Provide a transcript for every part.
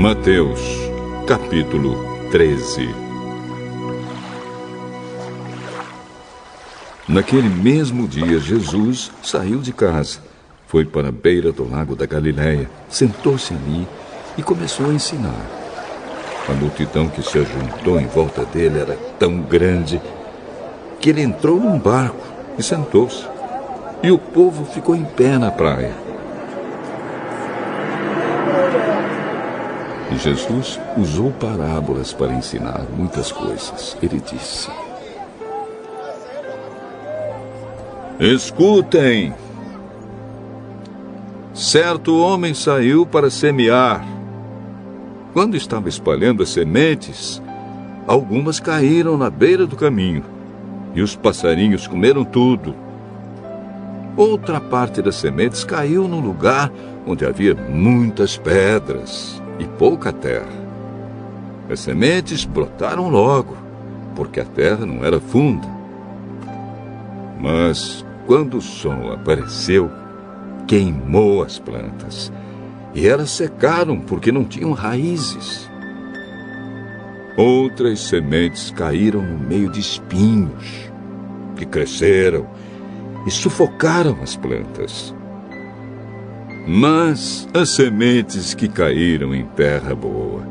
Mateus, capítulo 13. Naquele mesmo dia, Jesus saiu de casa, foi para a beira do lago da Galileia, sentou-se ali e começou a ensinar. A multidão que se ajuntou em volta dele era tão grande que ele entrou num barco e sentou-se, e o povo ficou em pé na praia. E Jesus usou parábolas para ensinar muitas coisas. Ele disse: Escutem! Certo homem saiu para semear. Quando estava espalhando as sementes, algumas caíram na beira do caminho, e os passarinhos comeram tudo. Outra parte das sementes caiu num lugar onde havia muitas pedras e pouca terra. As sementes brotaram logo, porque a terra não era funda. Mas, quando o sol apareceu, queimou as plantas, e elas secaram porque não tinham raízes. Outras sementes caíram no meio de espinhos, que cresceram e sufocaram as plantas. Mas as sementes que caíram em terra boa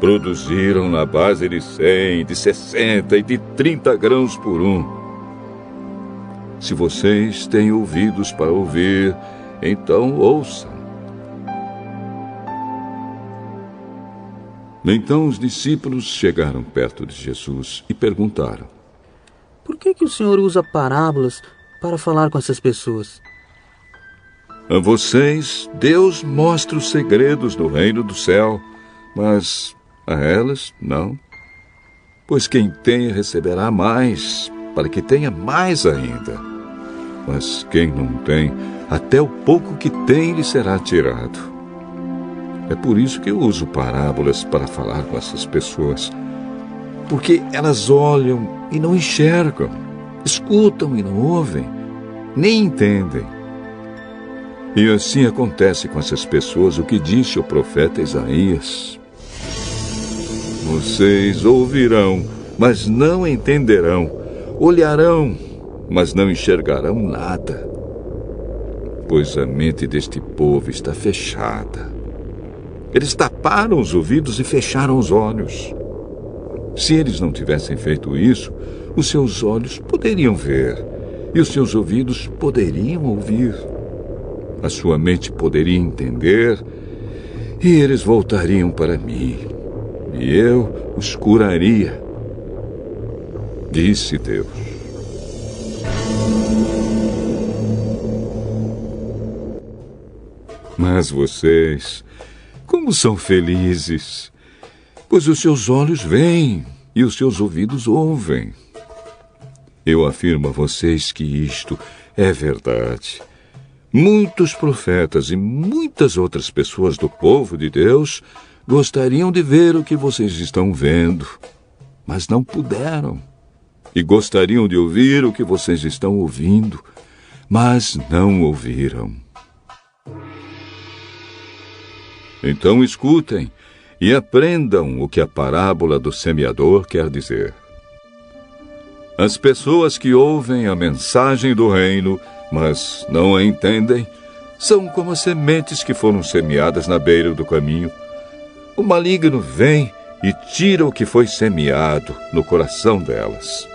produziram na base de 100, de 60 e de 30 grãos por um. Se vocês têm ouvidos para ouvir, então ouçam. Então os discípulos chegaram perto de Jesus e perguntaram: Por que o Senhor usa parábolas para falar com essas pessoas? A vocês, Deus mostra os segredos do reino do céu, mas a elas, não. Pois quem tem receberá mais, para que tenha mais ainda. Mas quem não tem, até o pouco que tem lhe será tirado. É por isso que eu uso parábolas para falar com essas pessoas. Porque elas olham e não enxergam, escutam e não ouvem, nem entendem. E assim acontece com essas pessoas o que disse o profeta Isaías: Vocês ouvirão, mas não entenderão. Olharão, mas não enxergarão nada. Pois a mente deste povo está fechada. Eles taparam os ouvidos e fecharam os olhos. Se eles não tivessem feito isso, os seus olhos poderiam ver e os seus ouvidos poderiam ouvir. A sua mente poderia entender e eles voltariam para mim, e eu os curaria, disse Deus. Mas vocês, como são felizes, pois os seus olhos veem e os seus ouvidos ouvem. Eu afirmo a vocês que isto é verdade. Muitos profetas e muitas outras pessoas do povo de Deus gostariam de ver o que vocês estão vendo, mas não puderam. E gostariam de ouvir o que vocês estão ouvindo, mas não ouviram. Então escutem e aprendam o que a parábola do semeador quer dizer. As pessoas que ouvem a mensagem do reino, mas não a entendem, são como as sementes que foram semeadas na beira do caminho. O maligno vem e tira o que foi semeado no coração delas.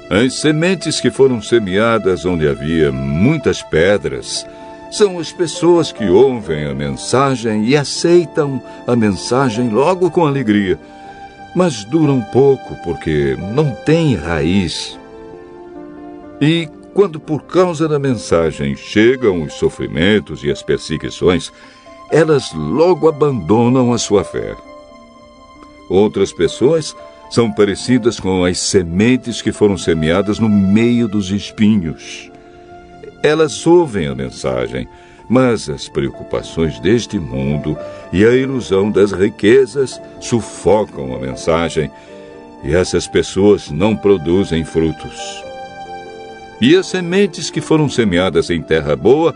As sementes que foram semeadas onde havia muitas pedras são as pessoas que ouvem a mensagem e aceitam a mensagem logo com alegria, mas duram pouco porque não têm raiz. E quando por causa da mensagem chegam os sofrimentos e as perseguições, elas logo abandonam a sua fé. Outras pessoas são parecidas com as sementes que foram semeadas no meio dos espinhos. Elas ouvem a mensagem, mas as preocupações deste mundo e a ilusão das riquezas sufocam a mensagem, e essas pessoas não produzem frutos. E as sementes que foram semeadas em terra boa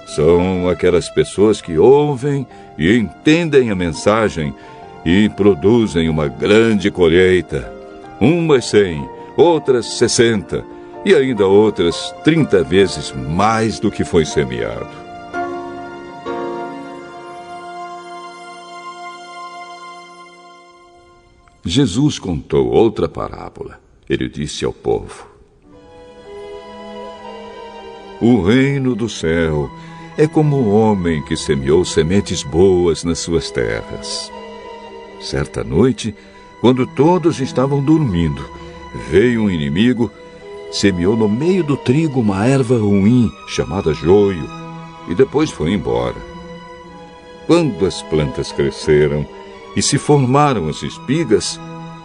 São aquelas pessoas que ouvem e entendem a mensagem e produzem uma grande colheita. Umas 100, outras 60 e ainda outras 30 vezes mais do que foi semeado. Jesus contou outra parábola. Ele disse ao povo: o reino do céu é como um homem que semeou sementes boas nas suas terras. Certa noite, quando todos estavam dormindo, veio um inimigo, semeou no meio do trigo uma erva ruim chamada joio e depois foi embora. Quando as plantas cresceram e se formaram as espigas,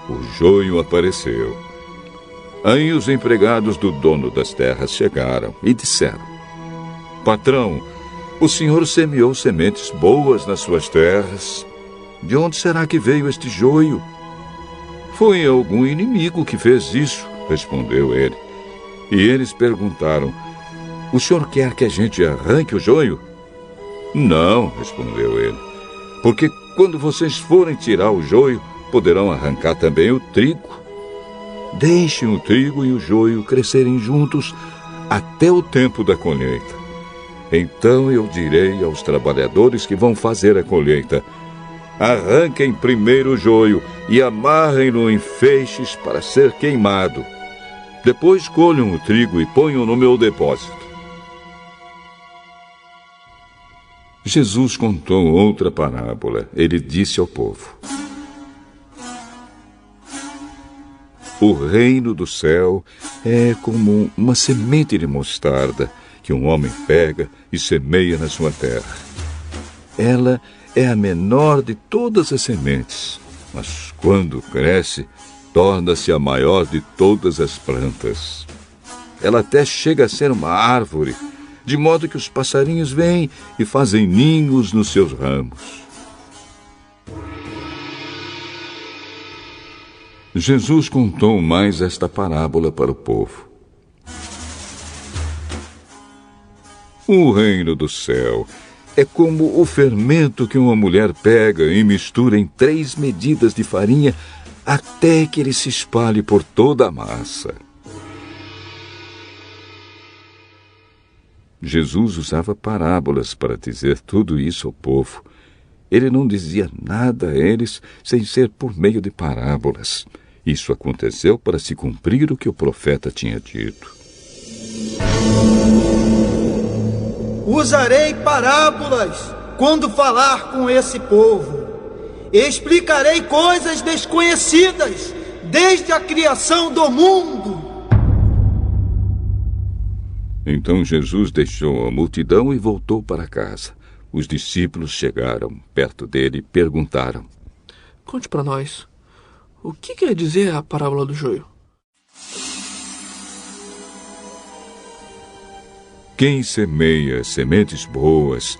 o joio apareceu. Aí os empregados do dono das terras chegaram e disseram: patrão, o senhor semeou sementes boas nas suas terras. De onde será que veio este joio? Foi algum inimigo que fez isso, respondeu ele. E eles perguntaram: o senhor quer que a gente arranque o joio? Não, respondeu ele, porque quando vocês forem tirar o joio, poderão arrancar também o trigo. Deixem o trigo e o joio crescerem juntos até o tempo da colheita. Então eu direi aos trabalhadores que vão fazer a colheita: arranquem primeiro o joio e amarrem-no em feixes para ser queimado. Depois colham o trigo e ponham no meu depósito. Jesus contou outra parábola. Ele disse ao povo: o reino do céu é como uma semente de mostarda que um homem pega e semeia na sua terra. Ela é a menor de todas as sementes, mas quando cresce, torna-se a maior de todas as plantas. Ela até chega a ser uma árvore, de modo que os passarinhos vêm e fazem ninhos nos seus ramos. Jesus contou mais esta parábola para o povo. O reino do céu é como o fermento que uma mulher pega e mistura em 3 medidas de farinha até que ele se espalhe por toda a massa. Jesus usava parábolas para dizer tudo isso ao povo. Ele não dizia nada a eles sem ser por meio de parábolas. Isso aconteceu para se cumprir o que o profeta tinha dito. Usarei parábolas quando falar com esse povo. Explicarei coisas desconhecidas desde a criação do mundo. Então Jesus deixou a multidão e voltou para casa. Os discípulos chegaram perto dele e perguntaram: conte para nós, o que quer dizer a parábola do joio? Quem semeia sementes boas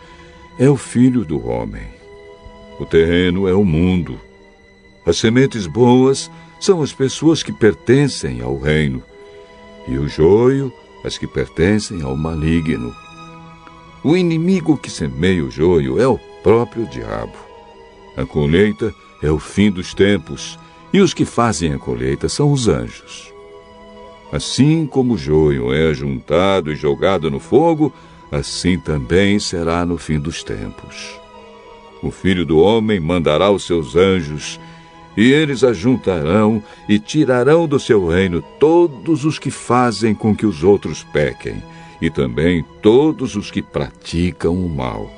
é o Filho do Homem. O terreno é o mundo. As sementes boas são as pessoas que pertencem ao reino, e o joio, as que pertencem ao maligno. O inimigo que semeia o joio é o próprio diabo. A colheita é o fim dos tempos, e os que fazem a colheita são os anjos. Assim como o joio é ajuntado e jogado no fogo, assim também será no fim dos tempos. O Filho do Homem mandará os seus anjos, e eles ajuntarão e tirarão do seu reino todos os que fazem com que os outros pequem, e também todos os que praticam o mal.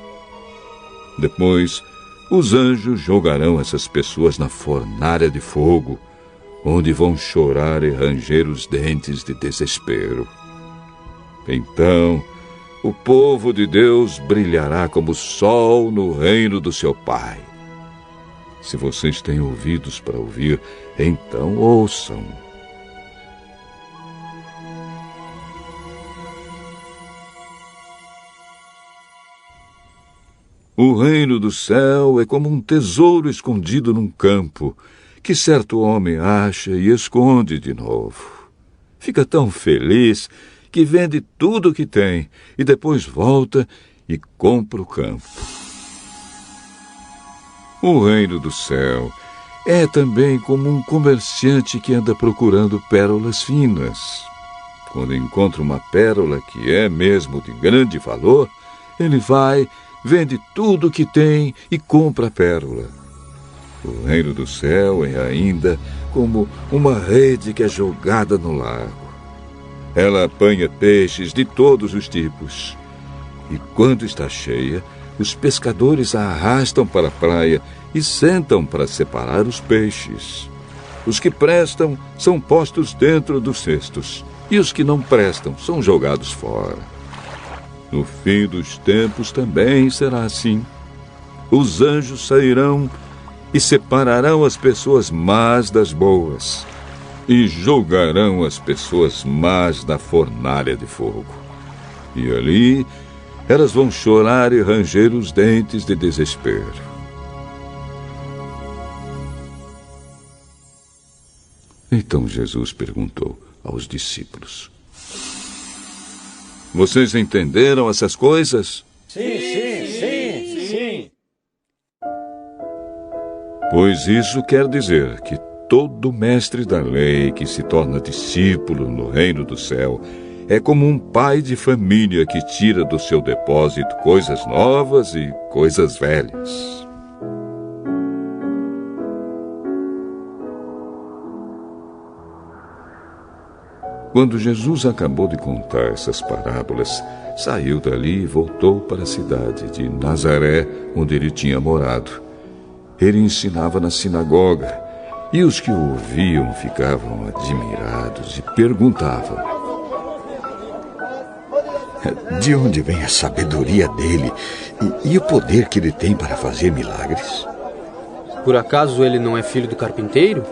Depois, os anjos jogarão essas pessoas na fornalha de fogo, onde vão chorar e ranger os dentes de desespero. Então, o povo de Deus brilhará como o sol no reino do seu Pai. Se vocês têm ouvidos para ouvir, então ouçam. O reino do céu é como um tesouro escondido num campo, que certo homem acha e esconde de novo. Fica tão feliz que vende tudo o que tem e depois volta e compra o campo. O reino do céu é também como um comerciante que anda procurando pérolas finas. Quando encontra uma pérola que é mesmo de grande valor, ele vai, vende tudo o que tem e compra a pérola. O reino do céu é ainda como uma rede que é jogada no lago. Ela apanha peixes de todos os tipos. E quando está cheia, os pescadores a arrastam para a praia e sentam para separar os peixes. Os que prestam são postos dentro dos cestos, e os que não prestam são jogados fora. No fim dos tempos também será assim. Os anjos sairão e separarão as pessoas más das boas, e jogarão as pessoas más na fornalha de fogo. E ali elas vão chorar e ranger os dentes de desespero. Então Jesus perguntou aos discípulos: Vocês entenderam essas coisas? Sim. Pois isso quer dizer que todo mestre da lei que se torna discípulo no reino do céu é como um pai de família que tira do seu depósito coisas novas e coisas velhas. Quando Jesus acabou de contar essas parábolas, saiu dali e voltou para a cidade de Nazaré, onde ele tinha morado. Ele ensinava na sinagoga, e os que o ouviam ficavam admirados e perguntavam: De onde vem a sabedoria dele e o poder que ele tem para fazer milagres? Por acaso ele não é filho do carpinteiro?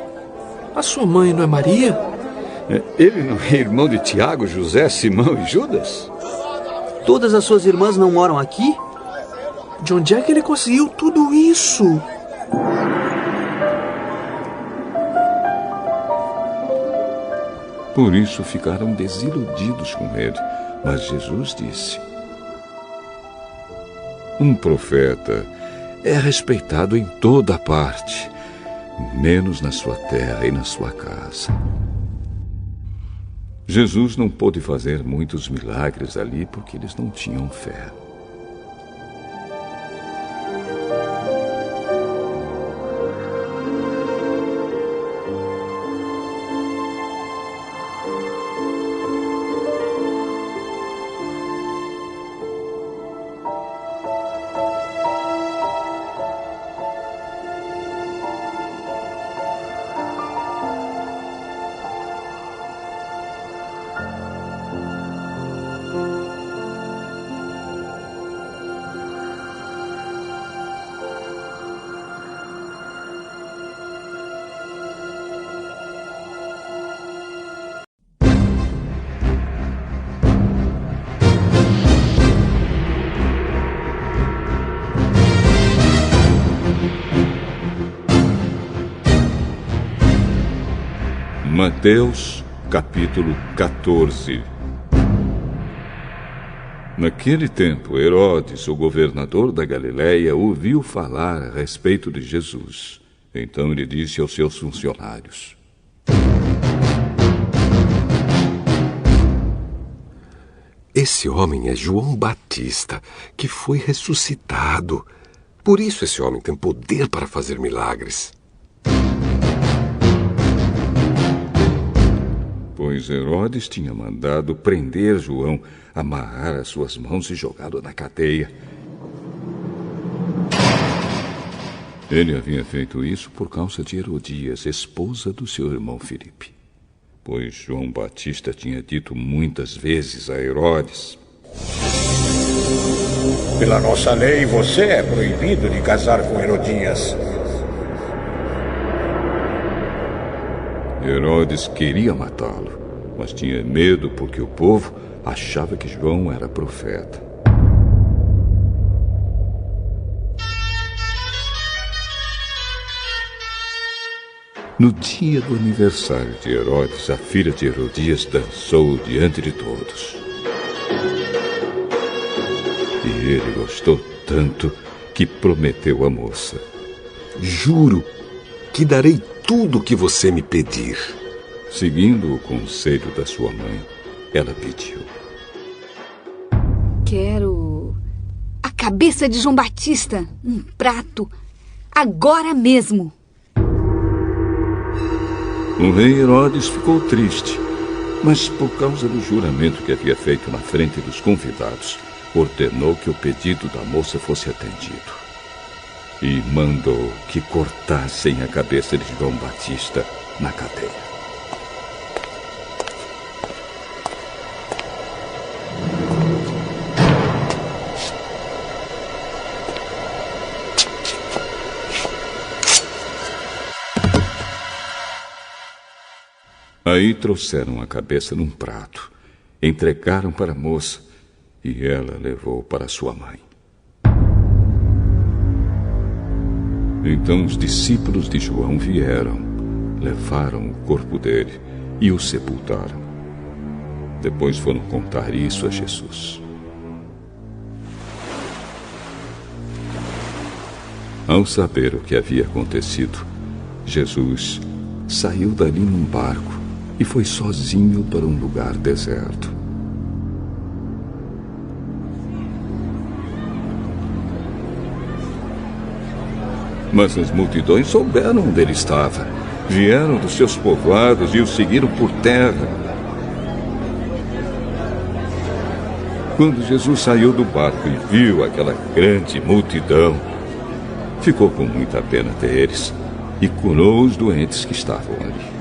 A sua mãe não é Maria? Ele não é irmão de Tiago, José, Simão e Judas? Todas as suas irmãs não moram aqui? De onde é que ele conseguiu tudo isso? Por isso ficaram desiludidos com ele. Mas Jesus disse: Um profeta é respeitado em toda parte, menos na sua terra e na sua casa. Jesus não pôde fazer muitos milagres ali porque eles não tinham fé. Mateus, capítulo 14. Naquele tempo, Herodes, o governador da Galileia, ouviu falar a respeito de Jesus. Então ele disse aos seus funcionários: Esse homem é João Batista, que foi ressuscitado. Por isso esse homem tem poder para fazer milagres. Pois Herodes tinha mandado prender João, amarrar as suas mãos e jogá-lo na cadeia. Ele havia feito isso por causa de Herodias, esposa do seu irmão Filipe. Pois João Batista tinha dito muitas vezes a Herodes: Pela nossa lei, você é proibido de casar com Herodias. Herodes queria matá-lo, mas tinha medo porque o povo achava que João era profeta. No dia do aniversário de Herodes, a filha de Herodias dançou diante de todos. E ele gostou tanto que prometeu à moça: Juro que darei tudo o que você me pedir. Seguindo o conselho da sua mãe, ela pediu: Quero a cabeça de João Batista, um prato, agora mesmo. O rei Herodes ficou triste, mas por causa do juramento que havia feito na frente dos convidados, ordenou que o pedido da moça fosse atendido. E mandou que cortassem a cabeça de João Batista na cadeia. Aí trouxeram a cabeça num prato, entregaram para a moça e ela levou para sua mãe. Então os discípulos de João vieram, levaram o corpo dele e o sepultaram. Depois foram contar isso a Jesus. Ao saber o que havia acontecido, Jesus saiu dali num barco e foi sozinho para um lugar deserto. Mas as multidões souberam onde ele estava. Vieram dos seus povoados e o seguiram por terra. Quando Jesus saiu do barco e viu aquela grande multidão, ficou com muita pena deles e curou os doentes que estavam ali.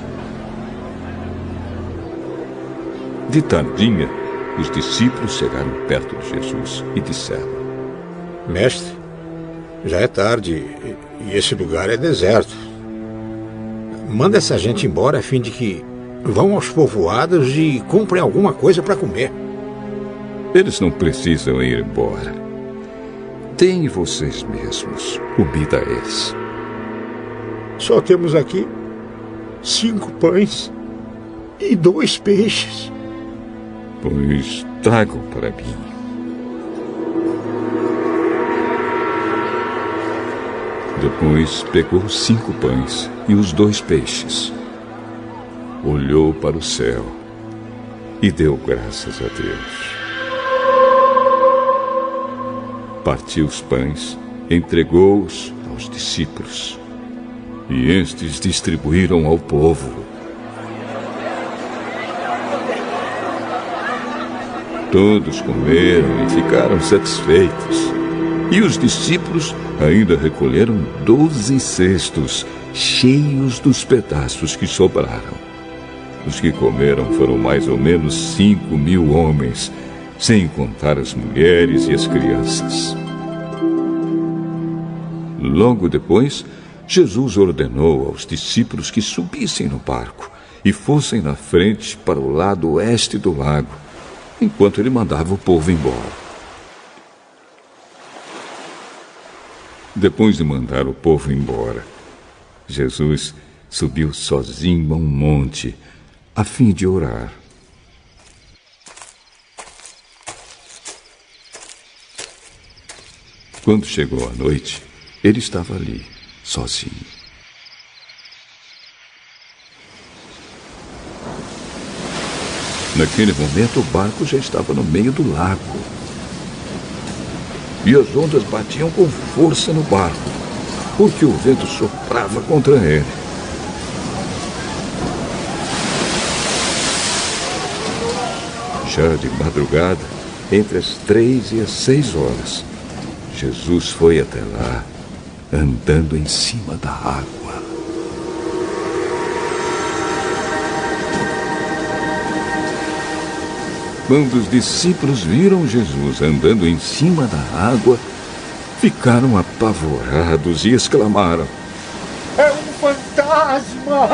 De tardinha, os discípulos chegaram perto de Jesus e disseram: Mestre, já é tarde e esse lugar é deserto. Manda essa gente embora a fim de que vão aos povoados e comprem alguma coisa para comer. Eles não precisam ir embora. Deem vocês mesmos comida a eles. Só temos aqui 5 pães e 2 peixes. Pois tragam para mim. Depois pegou os 5 pães e os 2 peixes. Olhou para o céu e deu graças a Deus. Partiu os pães, entregou-os aos discípulos. E estes distribuíram ao povo. Todos comeram e ficaram satisfeitos. E os discípulos ainda recolheram 12 cestos, cheios dos pedaços que sobraram. Os que comeram foram mais ou menos 5.000 homens, sem contar as mulheres e as crianças. Logo depois, Jesus ordenou aos discípulos que subissem no barco e fossem na frente para o lado oeste do lago, enquanto ele mandava o povo embora. Depois de mandar o povo embora, Jesus subiu sozinho a um monte, a fim de orar. Quando chegou a noite, ele estava ali, sozinho. Naquele momento, o barco já estava no meio do lago. E as ondas batiam com força no barco, porque o vento soprava contra ele. Já de madrugada, entre as 3 e as 6 horas, Jesus foi até lá, andando em cima da água. Quando os discípulos viram Jesus andando em cima da água, ficaram apavorados e exclamaram: É um fantasma!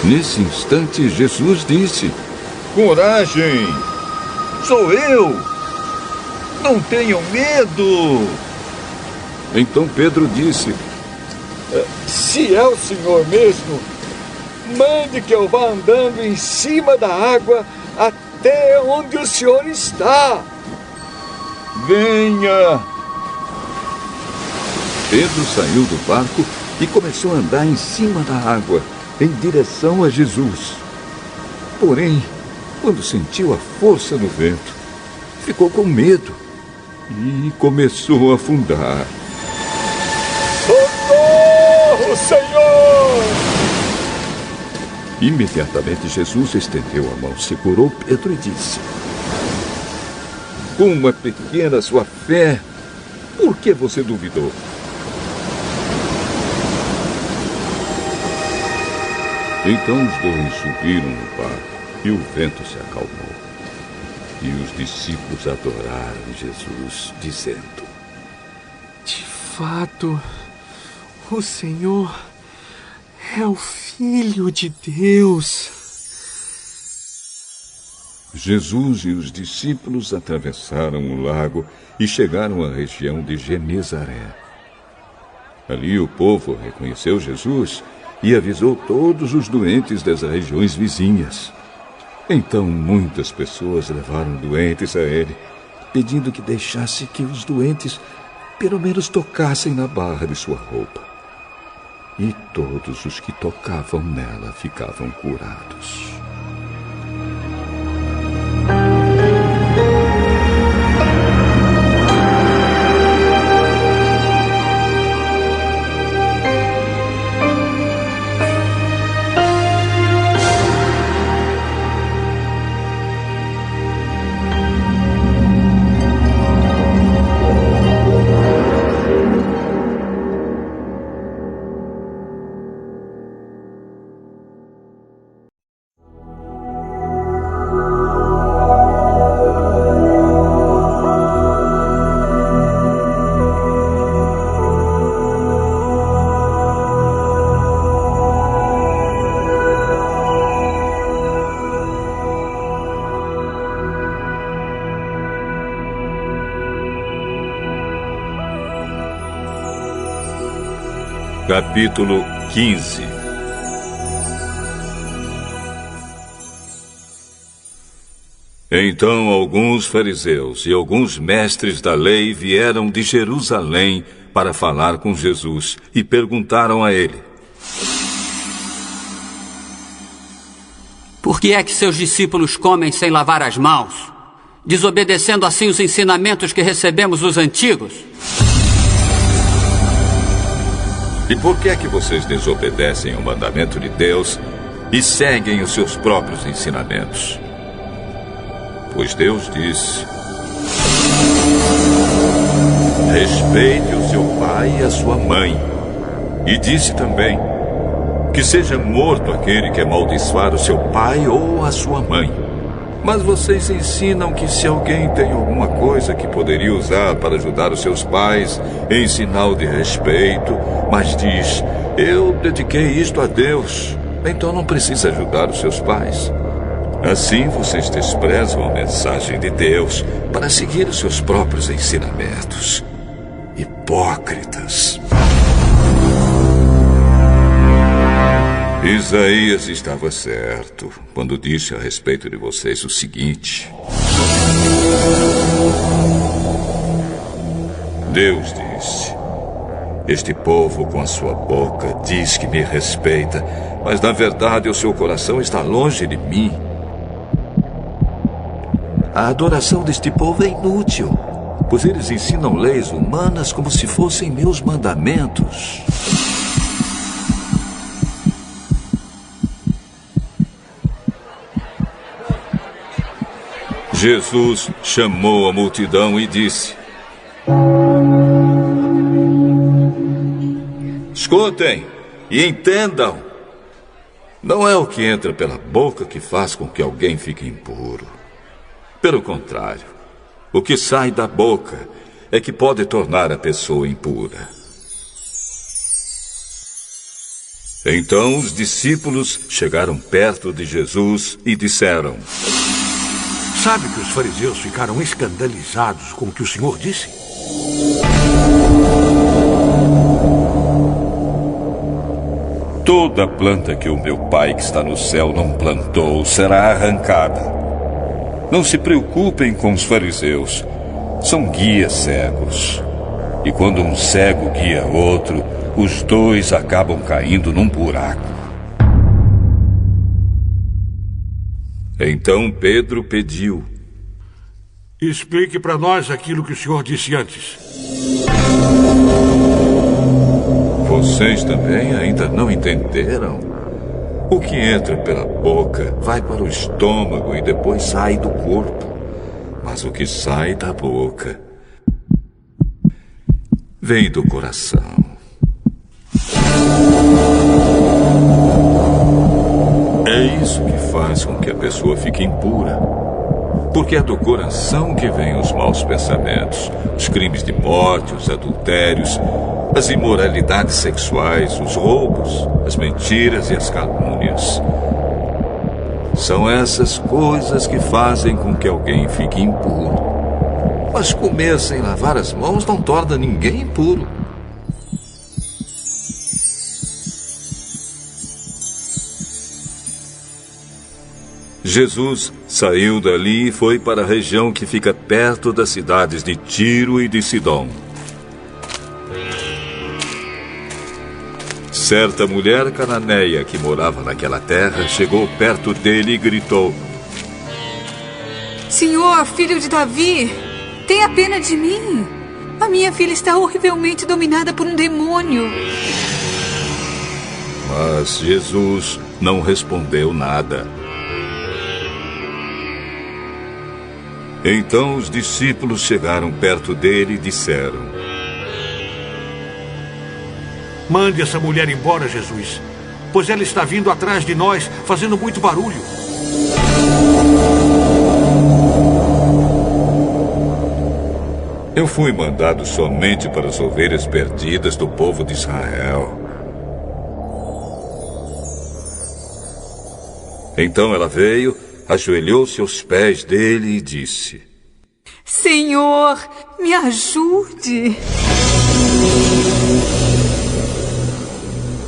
Nesse instante, Jesus disse: Coragem! Sou eu! Não tenham medo! Então Pedro disse: Se é o Senhor mesmo, mande que eu vá andando em cima da água até onde o senhor está. Venha! Pedro saiu do barco e começou a andar em cima da água, em direção a Jesus. Porém, quando sentiu a força do vento, ficou com medo e começou a afundar. Socorro, Senhor! Imediatamente Jesus estendeu a mão, segurou Pedro e disse: Como é pequena a sua fé, por que você duvidou? Então os dois subiram no barco e o vento se acalmou. E os discípulos adoraram Jesus, dizendo: De fato, o Senhor é o Filho de Deus. Jesus e os discípulos atravessaram o lago e chegaram à região de Genezaré. Ali o povo reconheceu Jesus e avisou todos os doentes das regiões vizinhas. Então muitas pessoas levaram doentes a ele, pedindo que deixasse que os doentes pelo menos tocassem na barra de sua roupa. E todos os que tocavam nela ficavam curados. Capítulo 15. Então alguns fariseus e alguns mestres da lei vieram de Jerusalém para falar com Jesus e perguntaram a ele: Por que é que seus discípulos comem sem lavar as mãos, desobedecendo assim os ensinamentos que recebemos dos antigos? E por que é que vocês desobedecem ao mandamento de Deus e seguem os seus próprios ensinamentos? Pois Deus disse: respeite o seu pai e a sua mãe. E disse também: que seja morto aquele que amaldiçoar o seu pai ou a sua mãe. Mas vocês ensinam que se alguém tem alguma coisa que poderia usar para ajudar os seus pais em sinal de respeito, mas diz: eu dediquei isto a Deus, então não precisa ajudar os seus pais. Assim vocês desprezam a mensagem de Deus para seguir os seus próprios ensinamentos. Hipócritas! Isaías estava certo quando disse a respeito de vocês o seguinte: Deus disse: este povo com a sua boca diz que me respeita, mas na verdade o seu coração está longe de mim. A adoração deste povo é inútil, pois eles ensinam leis humanas como se fossem meus mandamentos. Jesus chamou a multidão e disse: escutem e entendam. Não é o que entra pela boca que faz com que alguém fique impuro. Pelo contrário, o que sai da boca é que pode tornar a pessoa impura. Então os discípulos chegaram perto de Jesus e disseram: sabe que os fariseus ficaram escandalizados com o que o Senhor disse? Toda planta que o meu Pai que está no céu não plantou será arrancada. Não se preocupem com os fariseus. São guias cegos. E quando um cego guia outro, os dois acabam caindo num buraco. Então Pedro pediu: explique para nós aquilo que o senhor disse antes. Vocês também ainda não entenderam? O que entra pela boca vai para o estômago e depois sai do corpo. Mas o que sai da boca vem do coração. É isso que faz com que a pessoa fique impura. Porque é do coração que vêm os maus pensamentos, os crimes de morte, os adultérios, as imoralidades sexuais, os roubos, as mentiras e as calúnias. São essas coisas que fazem com que alguém fique impuro. Mas comer sem lavar as mãos não torna ninguém impuro. Jesus saiu dali e foi para a região que fica perto das cidades de Tiro e de Sidom. Certa mulher cananeia que morava naquela terra chegou perto dele e gritou: Senhor, filho de Davi, tenha pena de mim. A minha filha está horrivelmente dominada por um demônio. Mas Jesus não respondeu nada. Então os discípulos chegaram perto dele e disseram: mande essa mulher embora, Jesus, pois ela está vindo atrás de nós, fazendo muito barulho. Eu fui mandado somente para as ovelhas perdidas do povo de Israel. Então ela veio, ajoelhou-se aos pés dele e disse: Senhor, me ajude.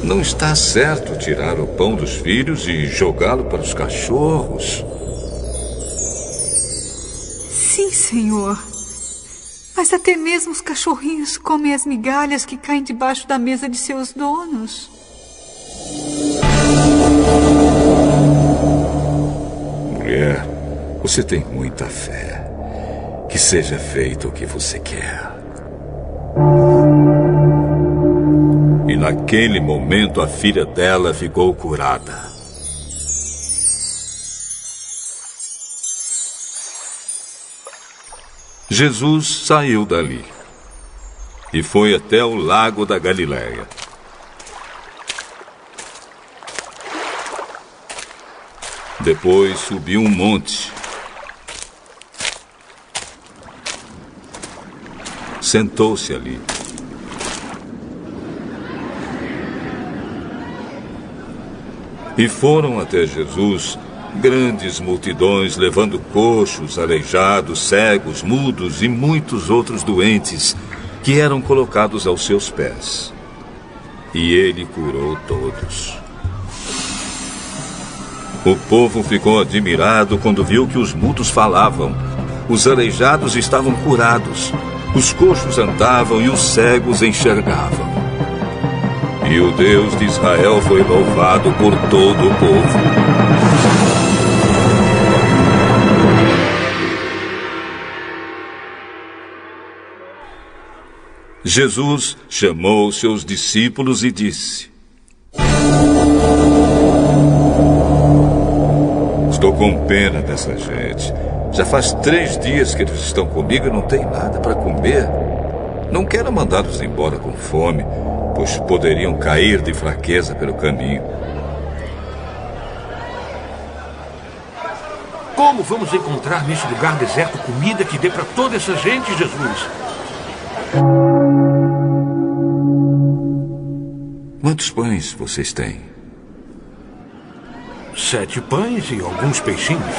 Não está certo tirar o pão dos filhos e jogá-lo para os cachorros. Sim, Senhor. Mas até mesmo os cachorrinhos comem as migalhas que caem debaixo da mesa de seus donos. Mulher, você tem muita fé. Que seja feito o que você quer. E naquele momento a filha dela ficou curada. Jesus saiu dali e foi até o lago da Galileia. Depois subiu um monte. Sentou-se ali. E foram até Jesus grandes multidões levando coxos, aleijados, cegos, mudos e muitos outros doentes que eram colocados aos seus pés. E ele curou todos. O povo ficou admirado quando viu que os mudos falavam, os aleijados estavam curados, os coxos andavam e os cegos enxergavam. E o Deus de Israel foi louvado por todo o povo. Jesus chamou seus discípulos e disse: Estou com pena dessa gente. Já faz 3 dias que eles estão comigo e não tem nada para comer. Não quero mandá-los embora com fome, pois poderiam cair de fraqueza pelo caminho. Como vamos encontrar nesse lugar deserto comida que dê para toda essa gente, Jesus? Quantos pães vocês têm? 7 pães e alguns peixinhos.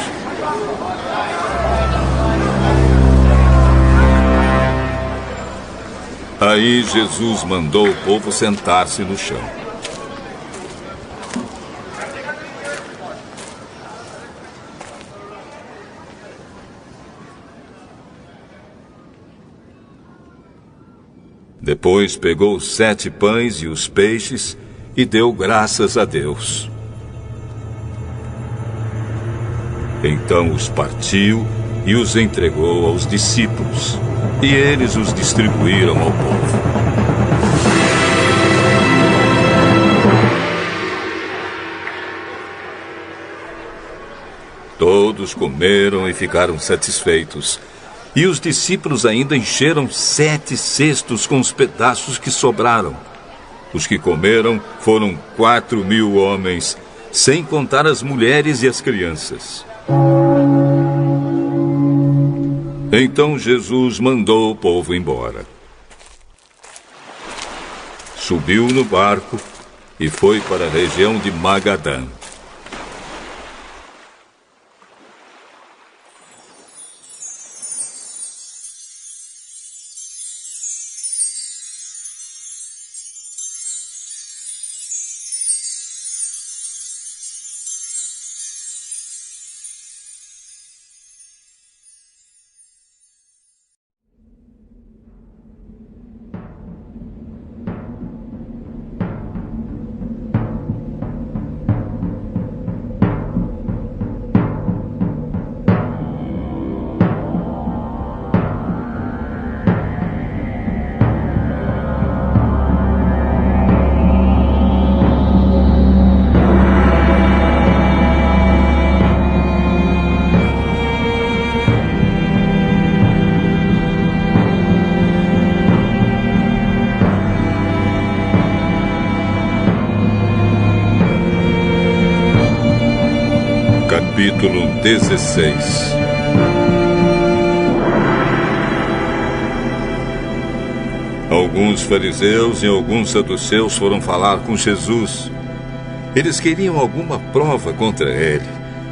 Aí Jesus mandou o povo sentar-se no chão. Depois pegou os 7 pães e os peixes e deu graças a Deus. Então os partiu e os entregou aos discípulos, e eles os distribuíram ao povo. Todos comeram e ficaram satisfeitos. E os discípulos ainda encheram 7 cestos com os pedaços que sobraram. Os que comeram foram 4.000 homens, sem contar as mulheres e as crianças. Então Jesus mandou o povo embora. Subiu no barco e foi para a região de Magadã. Capítulo 16. Alguns fariseus e alguns saduceus foram falar com Jesus. Eles queriam alguma prova contra ele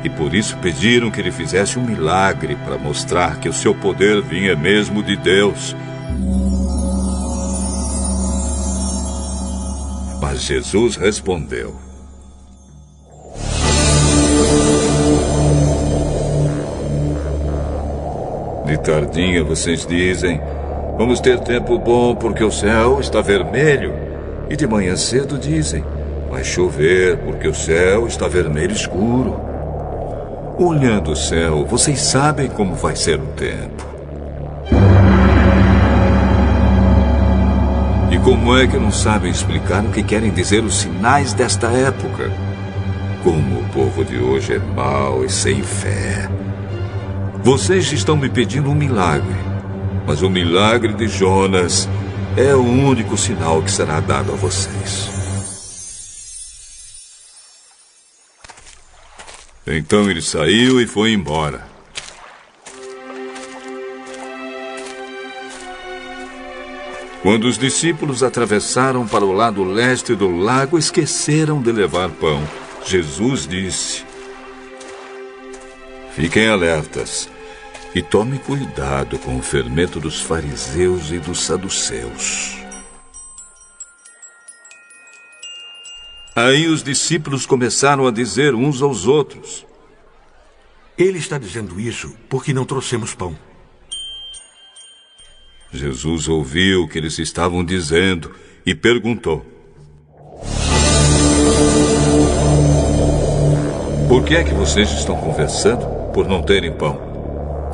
e por isso pediram que ele fizesse um milagre para mostrar que o seu poder vinha mesmo de Deus. Mas Jesus respondeu: de tardinha vocês dizem: vamos ter tempo bom porque o céu está vermelho. E de manhã cedo dizem: vai chover porque o céu está vermelho escuro. Olhando o céu, vocês sabem como vai ser o tempo. E como é que não sabem explicar o que querem dizer os sinais desta época? Como o povo de hoje é mau e sem fé. Vocês estão me pedindo um milagre, mas o milagre de Jonas é o único sinal que será dado a vocês. Então ele saiu e foi embora. Quando os discípulos atravessaram para o lado leste do lago, esqueceram de levar pão. Jesus disse: fiquem alertas. E tome cuidado com o fermento dos fariseus e dos saduceus. Aí os discípulos começaram a dizer uns aos outros: ele está dizendo isso porque não trouxemos pão. Jesus ouviu o que eles estavam dizendo e perguntou: por que é que vocês estão conversando por não terem pão?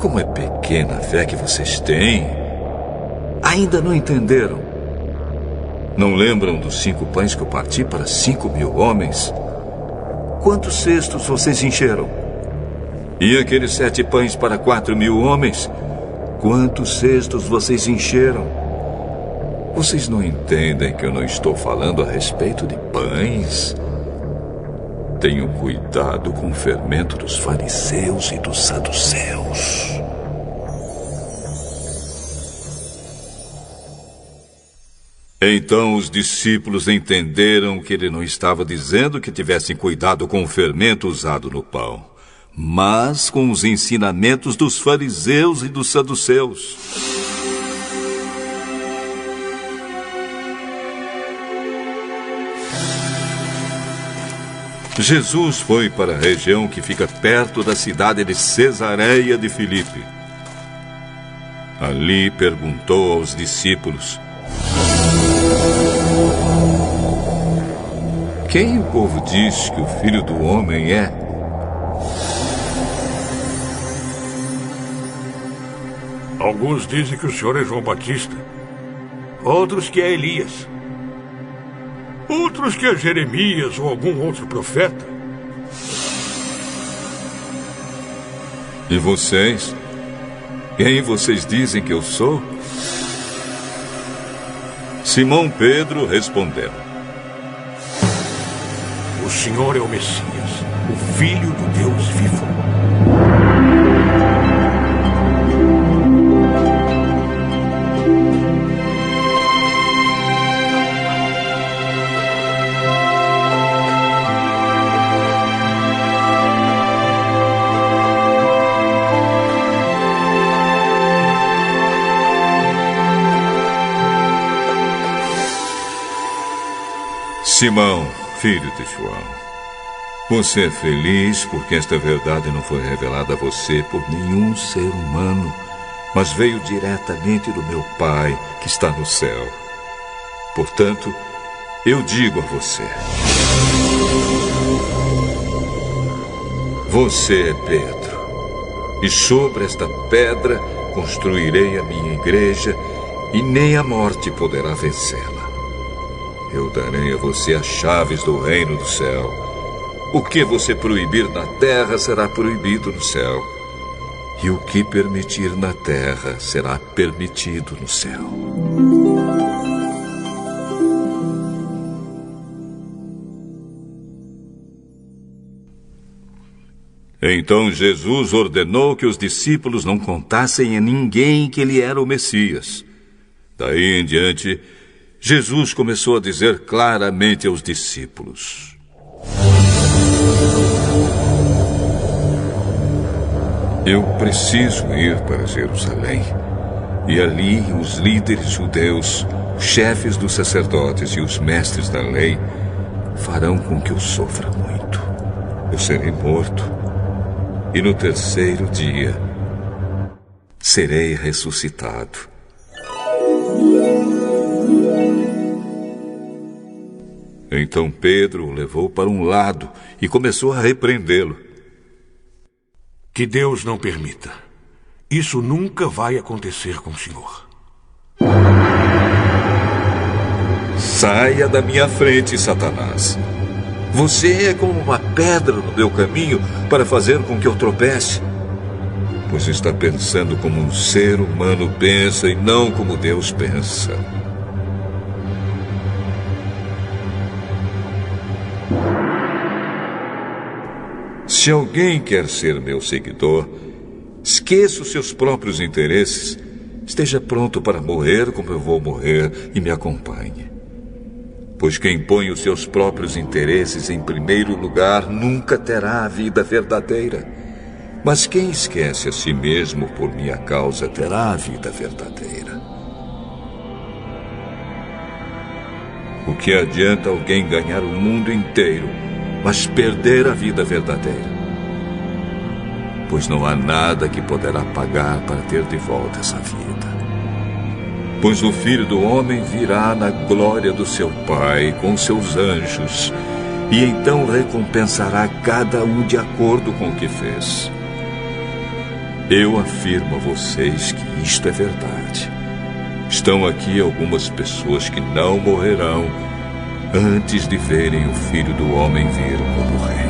Como é pequena a fé que vocês têm. Ainda não entenderam? Não lembram dos 5 pães que eu parti para 5.000 homens? Quantos cestos vocês encheram? E aqueles 7 pães para 4.000 homens? Quantos cestos vocês encheram? Vocês não entendem que eu não estou falando a respeito de pães? Tenham cuidado com o fermento dos fariseus e dos saduceus. Então os discípulos entenderam que ele não estava dizendo que tivessem cuidado com o fermento usado no pão, mas com os ensinamentos dos fariseus e dos saduceus. Jesus foi para a região que fica perto da cidade de Cesareia de Filipe. Ali perguntou aos discípulos: Quem o povo diz que o Filho do Homem é? Alguns dizem que o senhor é João Batista. Outros que é Elias. Outros que é Jeremias ou algum outro profeta. E vocês? Quem vocês dizem que eu sou? Simão Pedro respondeu: O senhor é o Messias, o Filho do Deus vivo. Simão, filho de João, você é feliz porque esta verdade não foi revelada a você por nenhum ser humano, mas veio diretamente do meu Pai que está no céu. Portanto, eu digo a você: você é Pedro, e sobre esta pedra construirei a minha igreja, e nem a morte poderá vencê-la. Eu darei a você as chaves do reino do céu. O que você proibir na terra será proibido no céu, e o que permitir na terra será permitido no céu. Então Jesus ordenou que os discípulos não contassem a ninguém que ele era o Messias. Daí em diante, Jesus começou a dizer claramente aos discípulos: eu preciso ir para Jerusalém, e ali os líderes judeus, os chefes dos sacerdotes e os mestres da lei farão com que eu sofra muito. Eu serei morto, e no terceiro dia serei ressuscitado. Então Pedro o levou para um lado e começou a repreendê-lo. Que Deus não permita. Isso nunca vai acontecer com o senhor. Saia da minha frente, Satanás. Você é como uma pedra no meu caminho para fazer com que eu tropece. Pois está pensando como um ser humano pensa e não como Deus pensa. Se alguém quer ser meu seguidor, esqueça os seus próprios interesses, esteja pronto para morrer como eu vou morrer e me acompanhe. Pois quem põe os seus próprios interesses em primeiro lugar nunca terá a vida verdadeira. Mas quem esquece a si mesmo por minha causa terá a vida verdadeira. O que adianta alguém ganhar o mundo inteiro, mas perder a vida verdadeira? Pois não há nada que poderá pagar para ter de volta essa vida. Pois o Filho do Homem virá na glória do seu Pai com seus anjos, e então recompensará cada um de acordo com o que fez. Eu afirmo a vocês que isto é verdade. Estão aqui algumas pessoas que não morrerão antes de verem o Filho do Homem vir como rei.